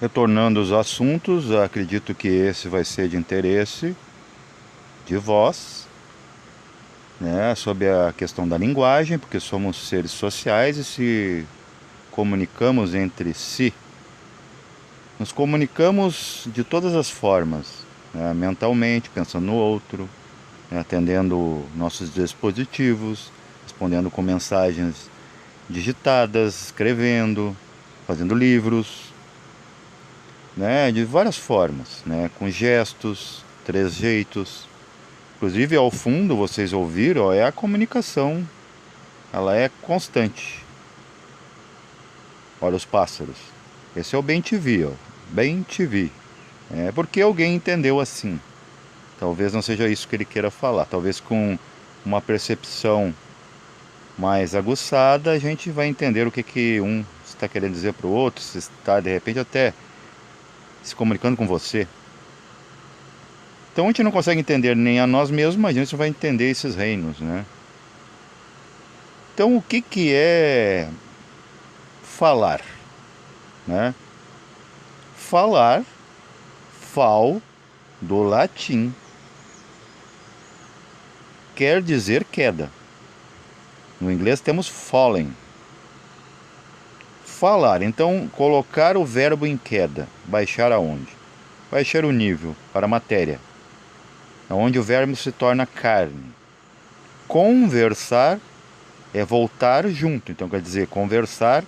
Retornando aos assuntos, acredito que esse vai ser de interesse de vós, né, sobre a questão da linguagem, porque somos seres sociais e se comunicamos entre si. Nos comunicamos de todas as formas, né, mentalmente, pensando no outro, né, atendendo nossos dispositivos, respondendo com mensagens digitadas, escrevendo, fazendo livros, né, de várias formas, né, com gestos, trejeitos. Inclusive, ao fundo, vocês ouviram, ó, é a comunicação, ela é constante. Olha os pássaros. Esse é o bem te vi, ó. Bem te vi. É porque alguém entendeu assim. Talvez não seja isso que ele queira falar. Talvez com uma percepção mais aguçada, a gente vai entender o que um está querendo dizer para o outro, se está de repente até se comunicando com você. Então a gente não consegue entender nem a nós mesmos, mas a gente vai entender esses reinos, né? Então o que é falar, né? Falar, fal, do latim, quer dizer queda. No inglês temos fallen. Falar, então colocar o verbo em queda. Baixar aonde? Baixar o nível para a matéria, onde o verbo se torna carne. Conversar é voltar junto, então quer dizer, conversar,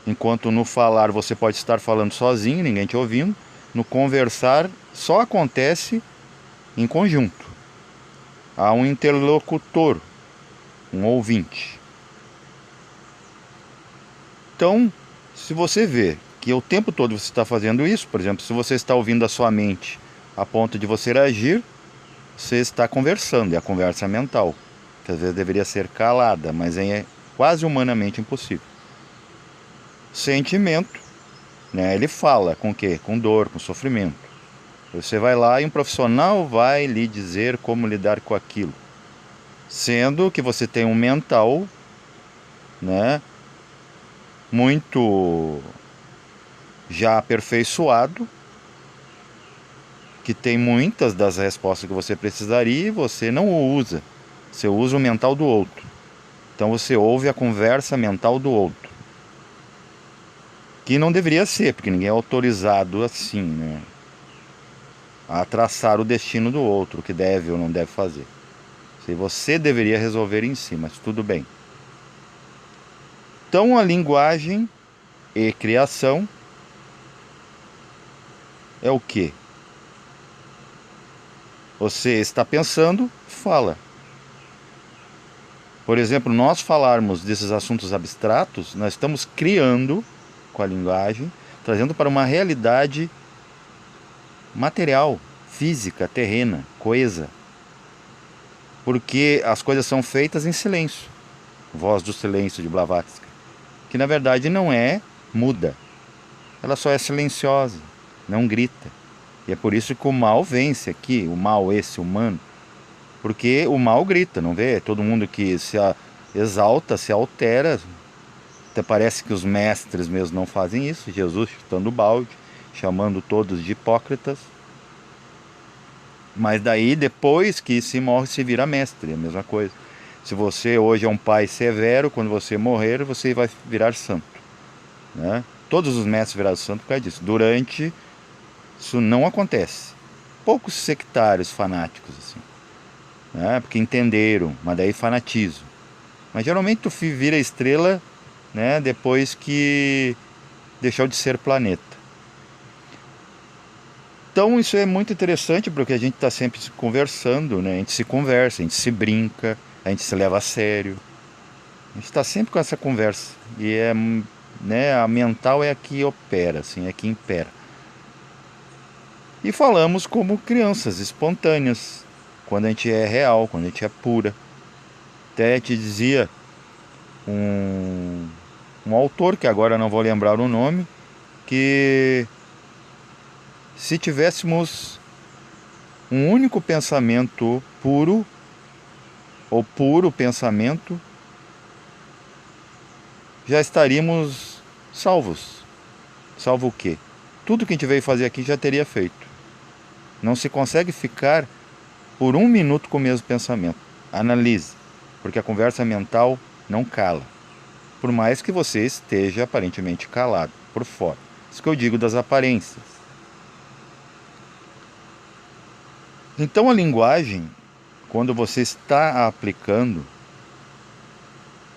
enquanto no falar você pode estar falando sozinho, ninguém te ouvindo, no conversar só acontece em conjunto. Há um interlocutor, um ouvinte. Então, se você vê que o tempo todo você está fazendo isso, por exemplo, se você está ouvindo a sua mente a ponto de você agir, você está conversando, é a conversa mental, que às vezes deveria ser calada, mas é quase humanamente impossível. Sentimento, né? Ele fala com o quê? Com dor, com sofrimento. Você vai lá e um profissional vai lhe dizer como lidar com aquilo. Sendo que você tem um mental, né, muito já aperfeiçoado, que tem muitas das respostas que você precisaria e você não o usa. Você usa o mental do outro. Então você ouve a conversa mental do outro. Que não deveria ser, porque ninguém é autorizado assim, né, a traçar o destino do outro, o que deve ou não deve fazer. Se você deveria resolver em si, mas tudo bem. Então a linguagem e criação é o que? Você está pensando, fala. Por exemplo, nós falarmos desses assuntos abstratos, nós estamos criando com a linguagem, trazendo para uma realidade material, física, terrena, coesa. Porque as coisas são feitas em silêncio. Voz do silêncio de Blavatsky. Que na verdade não é muda. Ela só é silenciosa, não grita. E é por isso que o mal vence aqui, o mal esse humano. Porque o mal grita, não vê? Todo mundo que se exalta, se altera. Até parece que os mestres mesmo não fazem isso. Jesus chutando o balde, chamando todos de hipócritas. Mas daí, depois que se morre, se vira mestre, é a mesma coisa. Se você hoje é um pai severo, quando você morrer, você vai virar santo, né? Todos os mestres viraram santo por causa disso. Durante, isso não acontece. Poucos sectários fanáticos, assim, né? Porque entenderam, mas daí fanatismo. Mas geralmente tu vira estrela, né, depois que deixou de ser planeta. Então isso é muito interessante porque a gente está sempre se conversando, né? A gente se conversa, a gente se brinca, a gente se leva a sério. A gente está sempre com essa conversa. E é, né, a mental é a que opera, assim, é a que impera. E falamos como crianças, espontâneas, quando a gente é real, quando a gente é pura. Até te dizia um autor, que agora não vou lembrar o nome, que se tivéssemos um único pensamento puro, ou puro pensamento, já estaríamos salvos. salvo o quê? Tudo que a gente veio fazer aqui já teria feito. Não se consegue ficar por um minuto com o mesmo pensamento. Analise, porque a conversa mental não cala, por mais que você esteja aparentemente calado por fora. Isso que eu digo das aparências. Então a linguagem, quando você está aplicando,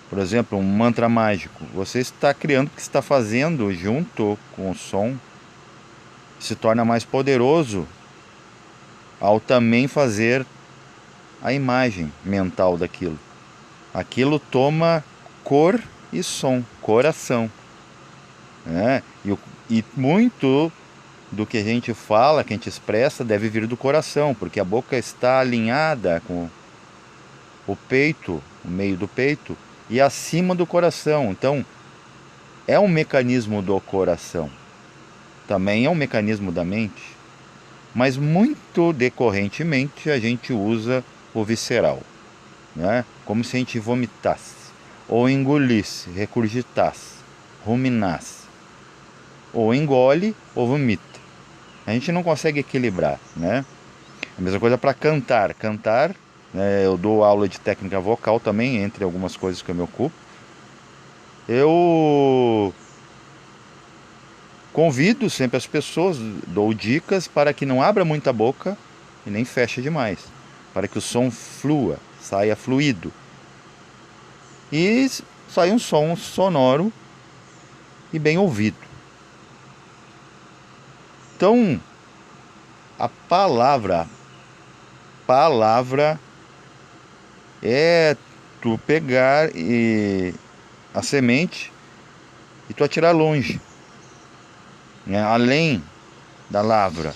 por exemplo, um mantra mágico, você está criando o que está fazendo junto com o som, se torna mais poderoso ao também fazer a imagem mental daquilo. Aquilo toma cor e som, coração, né? E muito do que a gente fala, que a gente expressa, deve vir do coração, porque a boca está alinhada com o peito, o meio do peito, e acima do coração. Então, é um mecanismo do coração. Também é um mecanismo da mente, mas muito decorrentemente a gente usa o visceral, né? Como se a gente vomitasse, ou engolisse, recurgitasse, ruminasse, ou engole ou vomita. A gente não consegue equilibrar, né? A mesma coisa para cantar. Cantar, né, eu dou aula de técnica vocal também, entre algumas coisas que eu me ocupo. Eu convido sempre as pessoas, dou dicas para que não abra muita boca e nem feche demais, para que o som flua, saia fluido e saia um som sonoro e bem ouvido. Então, a palavra é tu pegar a semente e tu atirar longe, né? Além da lavra,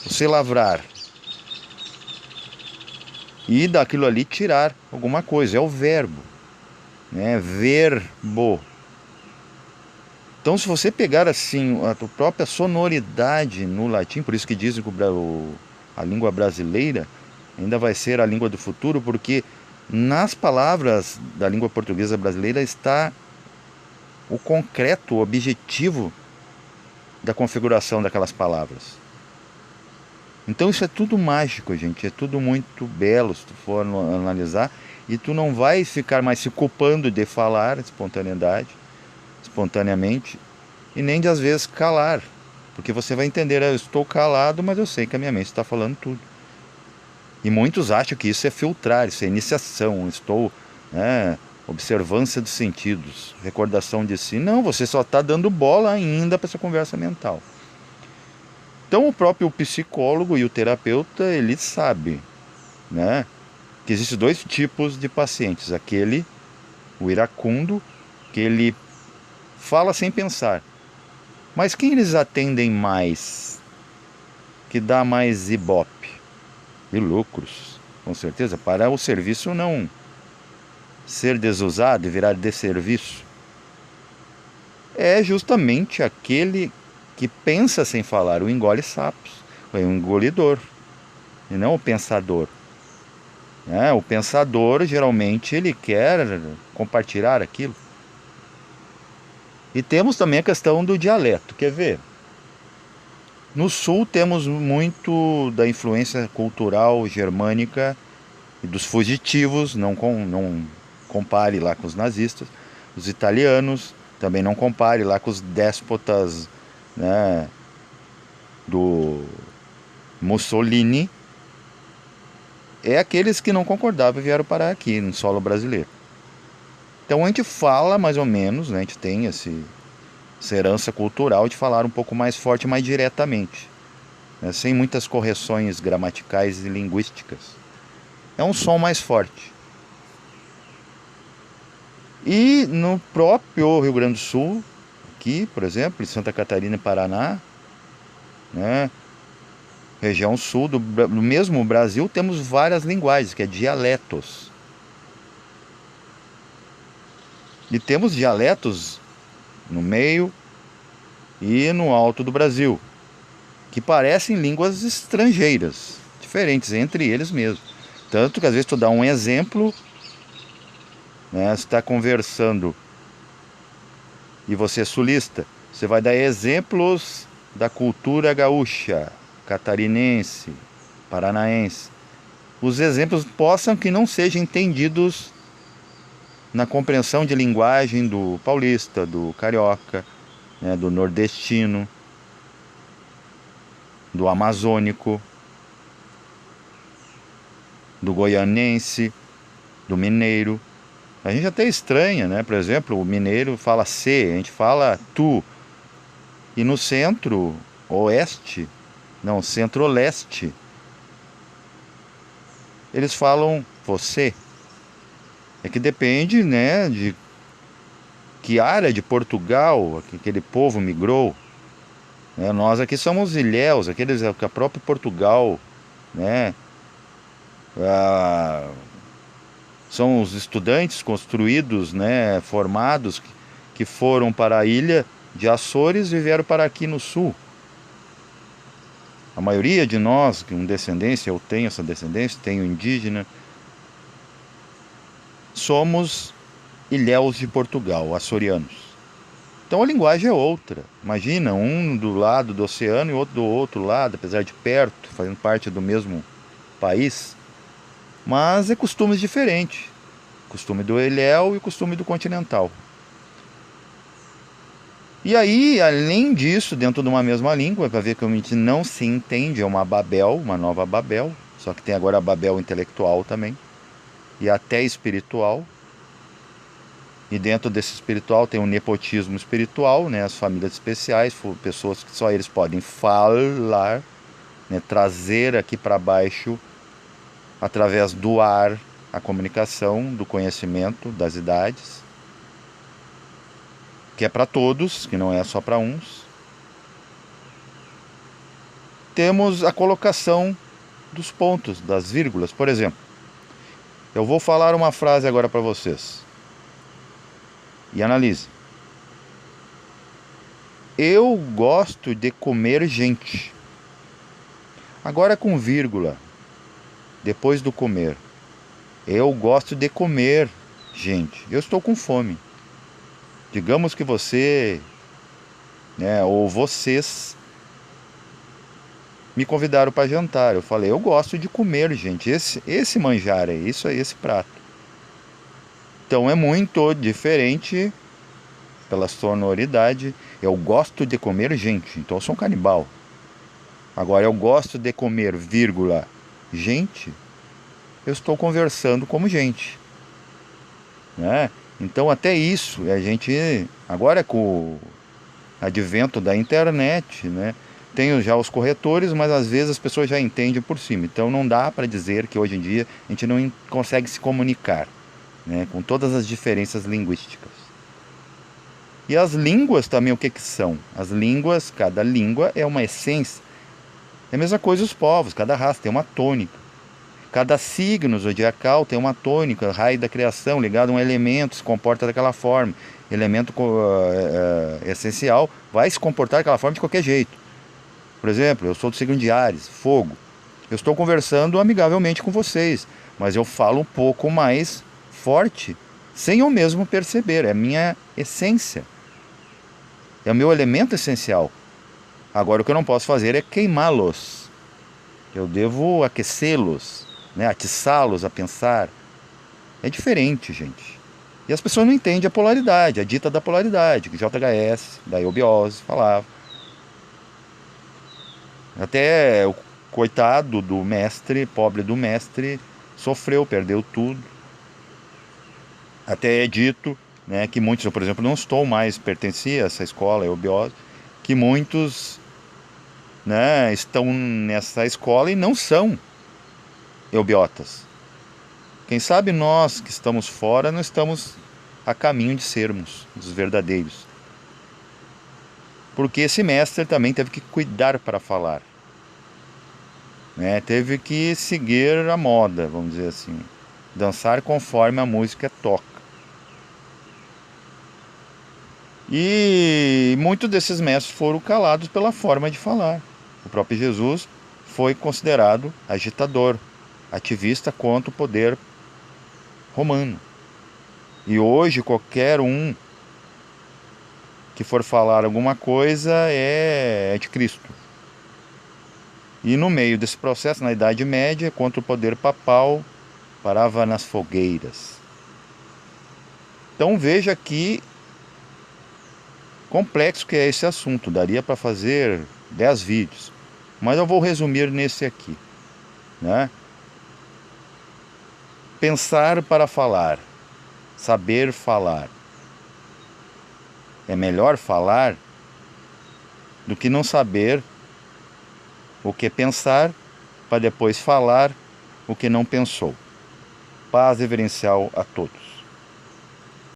você lavrar e daquilo ali tirar alguma coisa, é o verbo, né? Verbo. Então, se você pegar assim a tua própria sonoridade no latim, por isso que dizem que a língua brasileira ainda vai ser a língua do futuro, porque nas palavras da língua portuguesa brasileira está o concreto, o objetivo da configuração daquelas palavras. Então isso é tudo mágico, gente, é tudo muito belo se tu for analisar, e tu não vai ficar mais se culpando de falar espontaneamente, e nem de às vezes calar, porque você vai entender, eu estou calado, mas eu sei que a minha mente está falando tudo. E muitos acham que isso é filtrar, isso é iniciação, estou, né, observância dos sentidos, recordação de si. Não, você só está dando bola ainda para essa conversa mental. Então o próprio psicólogo e o terapeuta, ele sabe, né, que existem dois tipos de pacientes. Aquele, o iracundo, que ele fala sem pensar. Mas quem eles atendem mais? Que dá mais ibope e lucros, com certeza, para o serviço não ser desusado e virar desserviço. É justamente aquele que pensa sem falar, o engole sapos, é o engolidor, e não o pensador. O pensador, geralmente, ele quer compartilhar aquilo. E temos também a questão do dialeto, quer ver? No sul temos muito da influência cultural germânica e dos fugitivos, não compare lá com os nazistas. Os italianos, também não compare lá com os déspotas, né, do Mussolini. É aqueles que não concordavam e vieram parar aqui no solo brasileiro. Então a gente fala mais ou menos, né, a gente tem essa herança cultural de falar um pouco mais forte, mais diretamente, né, sem muitas correções gramaticais e linguísticas. É um som mais forte. E no próprio Rio Grande do Sul, aqui, por exemplo, em Santa Catarina e Paraná, né, região sul do mesmo Brasil, temos várias linguagens, que é dialetos. E temos dialetos no meio e no alto do Brasil, que parecem línguas estrangeiras, diferentes entre eles mesmos. Tanto que às vezes tu dá um exemplo, né, você está conversando e você é sulista, Você vai dar exemplos da cultura gaúcha, catarinense, paranaense. Os exemplos possam que não sejam entendidos na compreensão de linguagem do paulista, do carioca, né, do nordestino, do amazônico, do goianense, do mineiro. A gente até estranha, né? Por exemplo, o mineiro fala "cê", a gente fala "tu". E no centro-oeste, não, centro-leste, eles falam "você". É que depende, né, de que área de Portugal aquele povo migrou. Né? Nós aqui somos ilhéus, aqueles que a própria Portugal, né, ah, são os estudantes construídos, né, formados, que foram para a ilha de Açores e vieram para aqui no sul. A maioria de nós, com descendência, eu tenho essa descendência, tenho indígena, somos ilhéus de Portugal, açorianos. Então a linguagem é outra. Imagina, um do lado do oceano e outro do outro lado, apesar de perto, fazendo parte do mesmo país, mas é costumes diferentes. Costume do ilhéu e costume do continental. E aí, além disso, dentro de uma mesma língua, para ver que a gente não se entende, é uma Babel, uma nova Babel, só que tem agora a Babel intelectual também, e até espiritual. E dentro desse espiritual tem o nepotismo espiritual, né? As famílias especiais, pessoas que só eles podem falar, né? Trazer aqui para baixo, através do ar, a comunicação, do conhecimento, das idades, que é para todos, que não é só para uns. Temos a colocação dos pontos, das vírgulas. Por exemplo, eu vou falar uma frase agora para vocês. E analise. Eu gosto de comer gente. Agora com vírgula. Depois do comer. Eu gosto de comer gente. Eu estou com fome. Digamos que você, né, ou vocês me convidaram para jantar. Eu falei, eu gosto de comer gente. Esse manjar é isso, é esse prato. Então é muito diferente pela sonoridade. Eu gosto de comer gente, então eu sou um canibal. Agora eu gosto de comer, vírgula, gente, eu estou conversando como gente, né? Então até isso, a gente, agora com o advento da internet, né? Tem já os corretores, mas às vezes as pessoas já entendem por cima. Então não dá para dizer que hoje em dia a gente não consegue se comunicar, né? Com todas as diferenças linguísticas. E as línguas também, o que são? As línguas, cada língua é uma essência. É a mesma coisa os povos, cada raça tem uma tônica. Cada signo zodiacal tem uma tônica, raio da criação, ligado a um elemento, se comporta daquela forma. Elemento essencial vai se comportar daquela forma de qualquer jeito. Por exemplo, eu sou do signo de Áries, fogo. Eu estou conversando amigavelmente com vocês, mas eu falo um pouco mais forte, sem eu mesmo perceber. É a minha essência. É o meu elemento essencial. Agora o que eu não posso fazer é queimá-los. Eu devo aquecê-los, né? Atiçá-los a pensar. É diferente, gente. E as pessoas não entendem a polaridade, a dita da polaridade, que JHS, da eubiose, falava. Até o coitado do mestre, pobre do mestre, sofreu, perdeu tudo. Até é dito, né, que muitos, eu por exemplo, não estou mais, pertencia a essa escola, eubiose, que muitos, né, estão nessa escola e não são eubiotas. Quem sabe nós que estamos fora não estamos a caminho de sermos os verdadeiros. Porque esse mestre também teve que cuidar para falar, né? Teve que seguir a moda, vamos dizer assim, dançar conforme a música toca. E muitos desses mestres foram calados pela forma de falar. O próprio Jesus foi considerado agitador, ativista contra o poder romano. E hoje qualquer um que for falar alguma coisa é anticristo. E no meio desse processo, na Idade Média, contra o poder papal, parava nas fogueiras. Então veja que complexo que é esse assunto. Daria para fazer 10 vídeos, mas eu vou resumir nesse aqui, né? Pensar para falar, saber falar. É melhor falar do que não saber o que pensar para depois falar o que não pensou. Paz reverencial a todos.